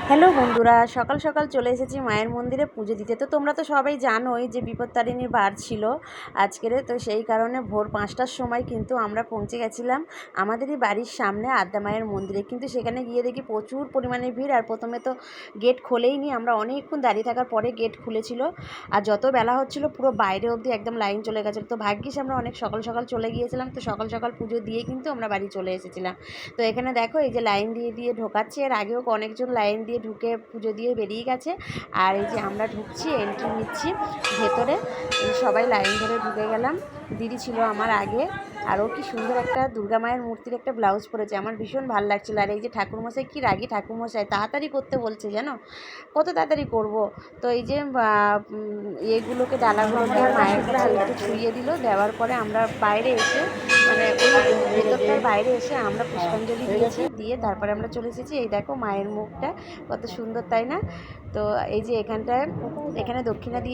Hello বন্ধুরা, সকাল সকাল চলে এসেছি মায়ের মন্দিরে পুজো দিতে। তো তোমরা তো সবাই জানোই যে বিপত্তারিণীর বার ছিল আজকের। তো সেই কারণে ভোর 5টার সময় কিন্তু আমরা পৌঁছে গেছিলাম আমাদেরই বাড়ির সামনে আদ্যা মায়ের মন্দিরে। কিন্তু সেখানে গিয়ে দেখি প্রচুর পরিমাণে ভিড়। আর প্রথমে তো গেট খোলেইনি, আমরা অনেকক্ষণ দাঁড়িয়ে থাকার পরে গেট খুলেছিল। আর যত বেলা হচ্ছিল পুরো বাইরে অবধি একদম লাইন চলে গেছিলো। তো ভাগ্যিস আমরা অনেক সকাল সকাল চলে গিয়েছিলাম। তো সকাল সকাল পুজো দিয়ে কিন্তু আমরা বাড়ি চলে এসেছিলাম। তো এখানে দেখো এই যে লাইন দিয়ে দিয়ে ঢোকাচ্ছে, এর আগেও অনেকজন লাইন দিয়ে ঢুকে পুজো দিয়ে বেরিয়ে গেছে। আর এই যে আমরা ঢুকছি, এন্ট্রি নিচ্ছি ভেতরে, সবাই লাইন ধরে ঢুকে গেলাম। দিদি ছিল আমার আগে, আর ও কি সুন্দর একটা দুর্গা মায়ের মূর্তির একটা ব্লাউজ পরেছে, আমার ভীষণ ভালো লাগছিলো। আর এই যে ঠাকুরমশাই, কি রাগী ঠাকুরমশাই, তাড়াতাড়ি করতে বলছে জানো, কত তাড়াতাড়ি করব। তো এই যে এগুলোকে ডালাগুলোকে মায়ের কাছে একটু ছুঁয়ে দিল, দেওয়ার পরে আমরা বাইরে এসে মানে ওই ভেতরটার বাইরে এসে আমরা পুষ্পাঞ্জলি দিয়েছি, দিয়ে তারপরে আমরা চলে এসেছি। এই দেখো মায়ের মুখটা কত সুন্দর, তাই না? তো এই যে এখানে দক্ষিণা দিয়ে